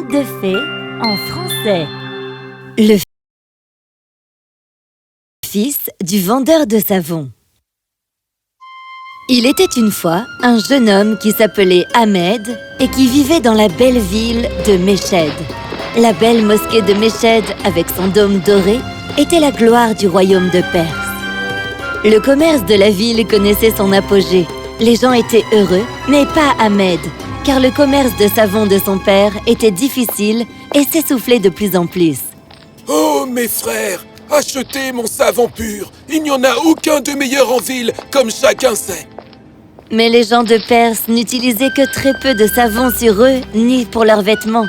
Conte de fées en français. Le fils du vendeur de savon. Il était une fois un jeune homme qui s'appelait Ahmed et qui vivait dans la belle ville de Meshed. La belle mosquée de Meshed, avec son dôme doré, était la gloire du royaume de Perse. Le commerce de la ville connaissait son apogée. Les gens étaient heureux, mais pas Ahmed, car le commerce de savon de son père était difficile et s'essoufflait de plus en plus. Oh, mes frères, achetez mon savon pur. Il n'y en a aucun de meilleur en ville, comme chacun sait. Mais les gens de Perse n'utilisaient que très peu de savon sur eux, ni pour leurs vêtements,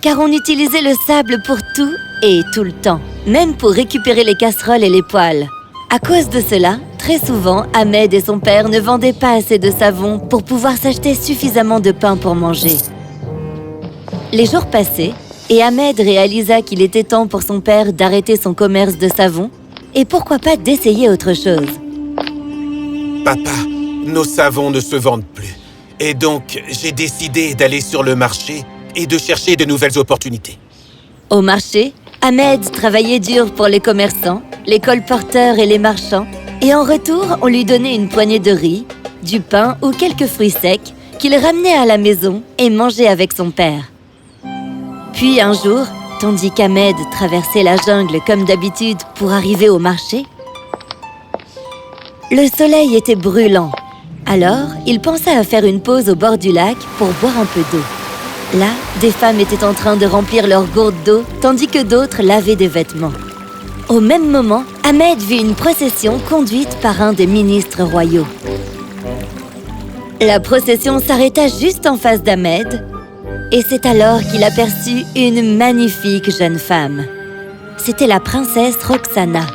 car on utilisait le sable pour tout et tout le temps, même pour récupérer les casseroles et les poêles. À cause de cela, très souvent, Ahmed et son père ne vendaient pas assez de savon pour pouvoir s'acheter suffisamment de pain pour manger. Les jours passaient, et Ahmed réalisa qu'il était temps pour son père d'arrêter son commerce de savon, et pourquoi pas d'essayer autre chose. Papa, nos savons ne se vendent plus. Et donc, j'ai décidé d'aller sur le marché et de chercher de nouvelles opportunités. Au marché, Ahmed travaillait dur pour les commerçants, les colporteurs et les marchands, et en retour, on lui donnait une poignée de riz, du pain ou quelques fruits secs qu'il ramenait à la maison et mangeait avec son père. Puis un jour, tandis qu'Ahmed traversait la jungle comme d'habitude pour arriver au marché, le soleil était brûlant. Alors, il pensa à faire une pause au bord du lac pour boire un peu d'eau. Là, des femmes étaient en train de remplir leurs gourdes d'eau, tandis que d'autres lavaient des vêtements. Au même moment, Ahmed vit une procession conduite par un des ministres royaux. La procession s'arrêta juste en face d'Ahmed, et c'est alors qu'il aperçut une magnifique jeune femme. C'était la princesse Roxana.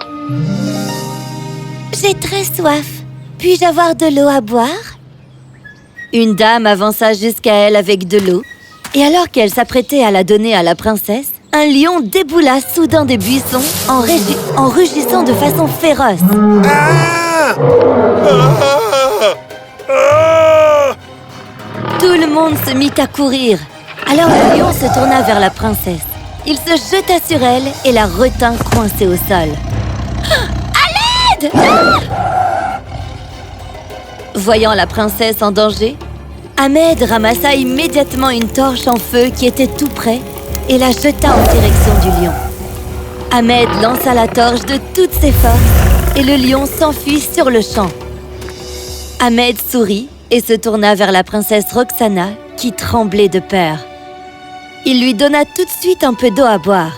« J'ai très soif. Puis-je avoir de l'eau à boire ?» Une dame avança jusqu'à elle avec de l'eau, et alors qu'elle s'apprêtait à la donner à la princesse, un lion déboula soudain des buissons en rugissant de façon féroce. Ah! Ah! Tout le monde se mit à courir. Alors le lion se tourna vers la princesse. Il se jeta sur elle et la retint coincée au sol. À l'aide! Voyant la princesse en danger, Ahmed ramassa immédiatement une torche en feu qui était tout près et la jeta en direction du lion. Ahmed lança la torche de toutes ses forces et le lion s'enfuit sur le champ. Ahmed sourit et se tourna vers la princesse Roxana qui tremblait de peur. Il lui donna tout de suite un peu d'eau à boire.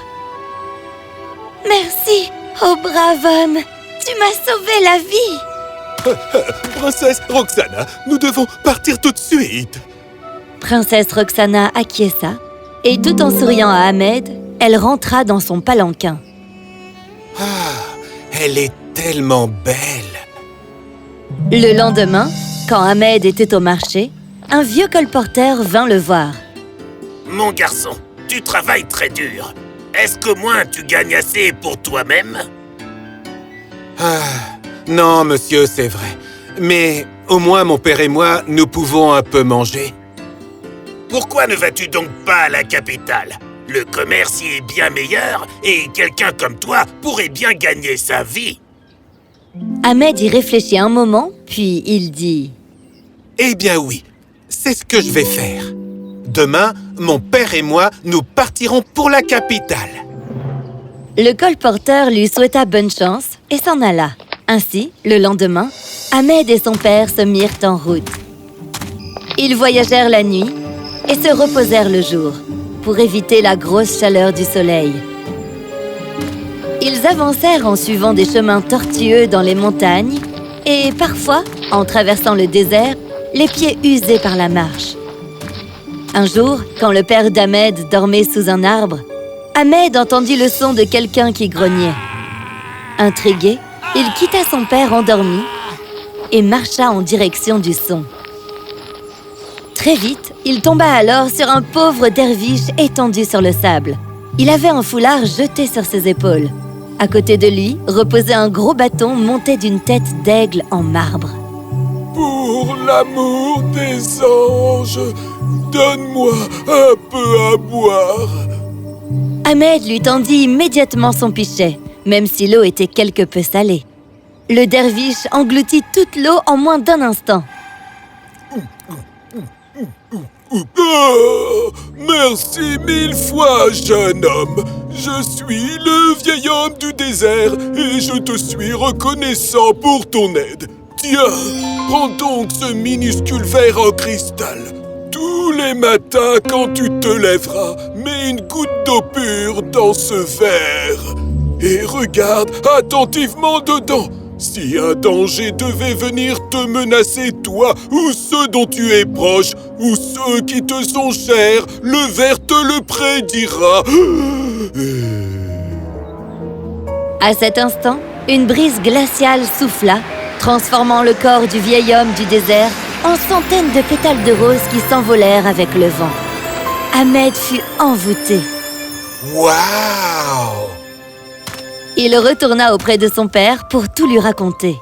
« Merci, oh brave homme, tu m'as sauvé la vie !» Princesse Roxana, nous devons partir tout de suite. Princesse Roxana acquiesça et tout en souriant à Ahmed, elle rentra dans son palanquin. Ah, elle est tellement belle. Le lendemain, quand Ahmed était au marché, un vieux colporteur vint le voir. Mon garçon, tu travailles très dur. Est-ce qu'au moins tu gagnes assez pour toi-même? Ah, non, monsieur, c'est vrai. Mais au moins mon père et moi, nous pouvons un peu manger. Pourquoi ne vas-tu donc pas à la capitale? Le commerce y est bien meilleur et quelqu'un comme toi pourrait bien gagner sa vie. Ahmed y réfléchit un moment, puis il dit « Eh bien oui, c'est ce que je vais faire. Demain, mon père et moi, nous partirons pour la capitale. » Le colporteur lui souhaita bonne chance et s'en alla. Ainsi, le lendemain, Ahmed et son père se mirent en route. Ils voyagèrent la nuit et se reposèrent le jour pour éviter la grosse chaleur du soleil. Ils avancèrent en suivant des chemins tortueux dans les montagnes et parfois, en traversant le désert, les pieds usés par la marche. Un jour, quand le père d'Ahmed dormait sous un arbre, Ahmed entendit le son de quelqu'un qui grognait. Intrigué, il quitta son père endormi et marcha en direction du son. Très vite, il tomba alors sur un pauvre derviche étendu sur le sable. Il avait un foulard jeté sur ses épaules. À côté de lui reposait un gros bâton monté d'une tête d'aigle en marbre. Pour pour l'amour des anges, donne-moi un peu à boire. Ahmed lui tendit immédiatement son pichet, même si l'eau était quelque peu salée. Le derviche engloutit toute l'eau en moins d'un instant. Oh, merci 1000 fois, jeune homme. Je suis le vieil homme du désert et je te suis reconnaissant pour ton aide. Tiens, prends donc ce minuscule verre en cristal. Tous les matins, quand tu te lèveras, mets une goutte d'eau pure dans ce verre. Et regarde attentivement dedans. Si un danger devait venir te menacer, toi, ou ceux dont tu es proche, ou ceux qui te sont chers, le verre te le prédira. À cet instant, une brise glaciale souffla, transformant le corps du vieil homme du désert en centaines de pétales de rose qui s'envolèrent avec le vent. Ahmed fut envoûté. Waouh! Il retourna auprès de son père pour tout lui raconter.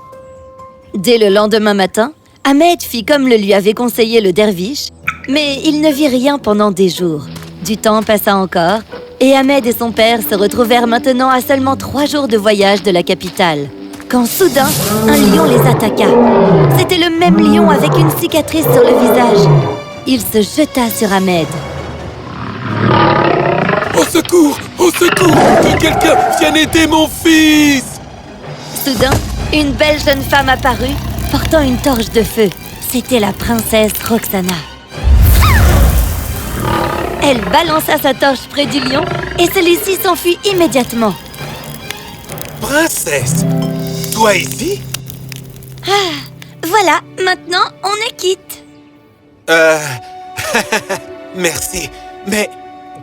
Dès le lendemain matin, Ahmed fit comme le lui avait conseillé le derviche, mais il ne vit rien pendant des jours. Du temps passa encore, et Ahmed et son père se retrouvèrent maintenant à seulement 3 jours de voyage de la capitale. Quand soudain, un lion les attaqua. C'était le même lion avec une cicatrice sur le visage. Il se jeta sur Ahmed. Au secours! Au secours! Que quelqu'un vienne aider mon fils! Soudain, une belle jeune femme apparut, portant une torche de feu. C'était la princesse Roxana. Elle balança sa torche près du lion et celui-ci s'enfuit immédiatement. Princesse, toi ici? Voilà, maintenant on est quitte. Merci, mais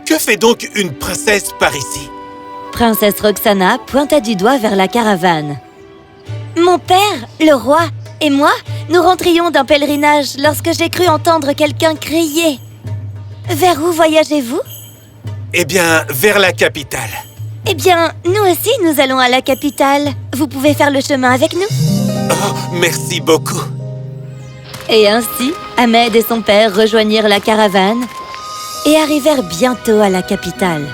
que fait donc une princesse par ici? Princesse Roxana pointa du doigt vers la caravane. Mon père, le roi, et moi, nous rentrions d'un pèlerinage lorsque j'ai cru entendre quelqu'un crier. Vers où voyagez-vous? Eh bien, vers la capitale. Eh bien, nous aussi, nous allons à la capitale. Vous pouvez faire le chemin avec nous? Oh, merci beaucoup. Et ainsi, Ahmed et son père rejoignirent la caravane et arrivèrent bientôt à la capitale.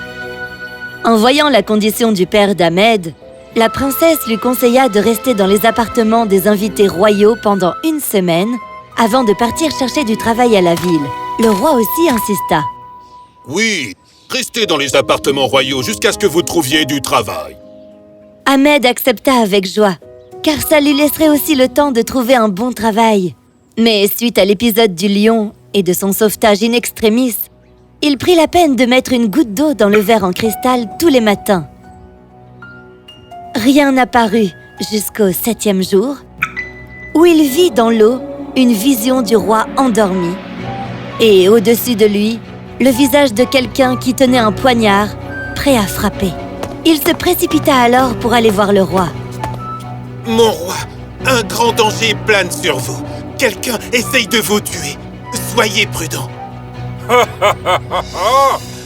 En voyant la condition du père d'Ahmed, la princesse lui conseilla de rester dans les appartements des invités royaux pendant 1 semaine avant de partir chercher du travail à la ville. Le roi aussi insista. Oui, restez dans les appartements royaux jusqu'à ce que vous trouviez du travail. Ahmed accepta avec joie, car ça lui laisserait aussi le temps de trouver un bon travail. Mais suite à l'épisode du lion et de son sauvetage in extremis, il prit la peine de mettre une goutte d'eau dans le verre en cristal tous les matins. Rien n'apparut jusqu'au 7e jour, où il vit dans l'eau une vision du roi endormi, et au-dessus de lui, le visage de quelqu'un qui tenait un poignard, prêt à frapper. Il se précipita alors pour aller voir le roi. Mon roi, un grand danger plane sur vous. Quelqu'un essaye de vous tuer. Soyez prudent.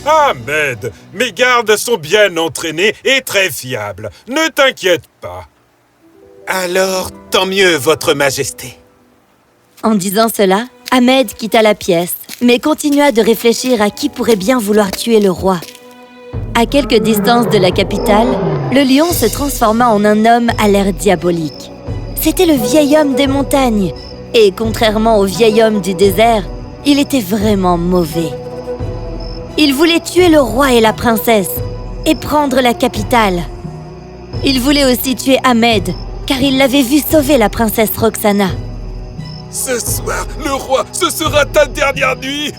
Ahmed, mes gardes sont bien entraînés et très fiables. Ne t'inquiète pas. Alors, tant mieux, votre majesté. En disant cela, Ahmed quitta la pièce, mais continua de réfléchir à qui pourrait bien vouloir tuer le roi. À quelque distance de la capitale, le lion se transforma en un homme à l'air diabolique. C'était le vieil homme des montagnes, et contrairement au vieil homme du désert, il était vraiment mauvais. Il voulait tuer le roi et la princesse, et prendre la capitale. Il voulait aussi tuer Ahmed, car il l'avait vu sauver la princesse Roxana. Ce soir, le roi, ce sera ta dernière nuit.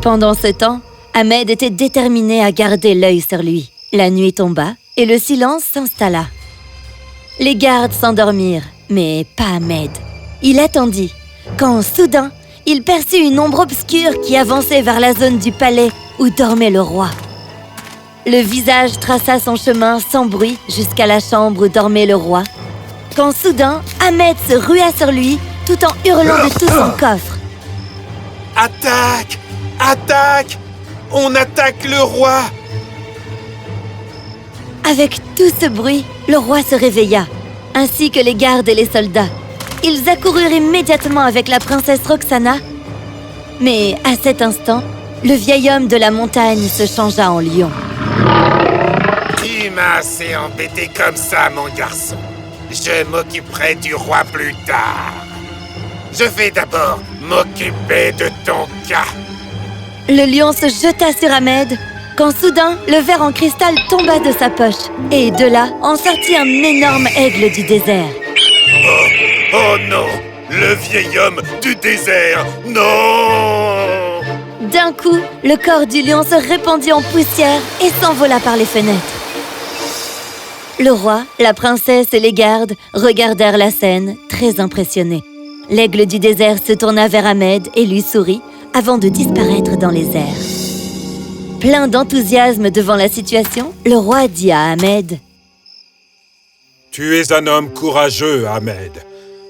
Pendant ce temps, Ahmed était déterminé à garder l'œil sur lui. La nuit tomba et le silence s'installa. Les gardes s'endormirent, mais pas Ahmed. Il attendit, quand soudain, il perçut une ombre obscure qui avançait vers la zone du palais où dormait le roi. Le visage traça son chemin sans bruit jusqu'à la chambre où dormait le roi, quand soudain, Ahmed se rua sur lui tout en hurlant de tout son coffre. Attaque! Attaque! On attaque le roi! Avec tout ce bruit, le roi se réveilla. ainsi que les gardes et les soldats. Ils accoururent immédiatement avec la princesse Roxana. Mais à cet instant, le vieil homme de la montagne se changea en lion. Tu m'as assez embêté comme ça, mon garçon. Je m'occuperai du roi plus tard. Je vais d'abord m'occuper de ton cas. Le lion se jeta sur Ahmed, quand soudain, le verre en cristal tomba de sa poche. Et de là, en sortit un énorme aigle du désert. Oh non, le vieil homme du désert, non! D'un coup, le corps du lion se répandit en poussière et s'envola par les fenêtres. Le roi, la princesse et les gardes regardèrent la scène, très impressionnés. L'aigle du désert se tourna vers Ahmed et lui sourit avant de disparaître dans les airs. Plein d'enthousiasme devant la situation, le roi dit à Ahmed: « Tu es un homme courageux, Ahmed.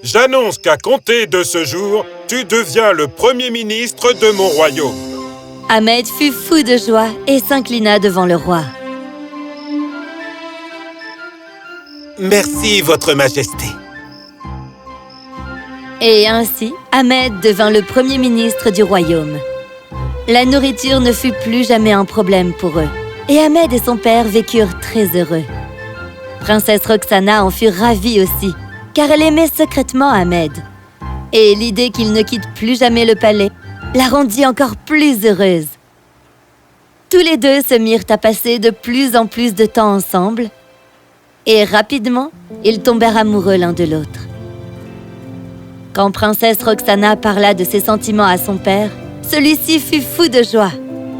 J'annonce qu'à compter de ce jour, tu deviens le premier ministre de mon royaume. » Ahmed fut fou de joie et s'inclina devant le roi. « Merci, Votre Majesté. » Et ainsi, Ahmed devint le premier ministre du royaume. La nourriture ne fut plus jamais un problème pour eux, et Ahmed et son père vécurent très heureux. Princesse Roxana en fut ravie aussi, car elle aimait secrètement Ahmed. Et l'idée qu'il ne quitte plus jamais le palais la rendit encore plus heureuse. Tous les deux se mirent à passer de plus en plus de temps ensemble, et rapidement, ils tombèrent amoureux l'un de l'autre. Quand Princesse Roxana parla de ses sentiments à son père, celui-ci fut fou de joie.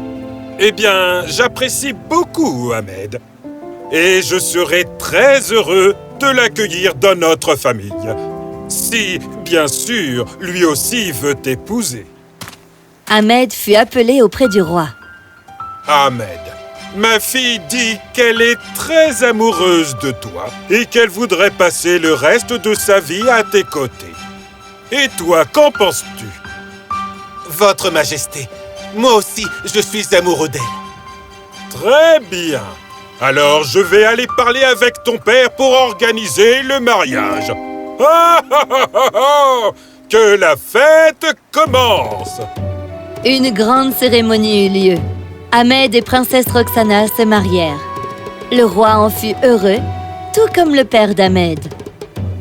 « Eh bien, j'apprécie beaucoup Ahmed. Et je serai très heureux de l'accueillir dans notre famille. Si, bien sûr, lui aussi veut t'épouser. » Ahmed fut appelé auprès du roi. « Ahmed, ma fille dit qu'elle est très amoureuse de toi et qu'elle voudrait passer le reste de sa vie à tes côtés. Et toi, qu'en penses-tu ? » Votre Majesté, moi aussi, je suis amoureux d'elle. Très bien. Alors, je vais aller parler avec ton père pour organiser le mariage. Ah, ah, ah, ah, ah. Que la fête commence! Une grande cérémonie eut lieu. Ahmed et Princesse Roxana se marièrent. Le roi en fut heureux, tout comme le père d'Ahmed.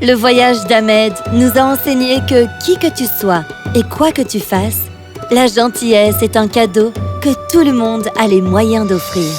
Le voyage d'Ahmed nous a enseigné que qui que tu sois et quoi que tu fasses, la gentillesse est un cadeau que tout le monde a les moyens d'offrir.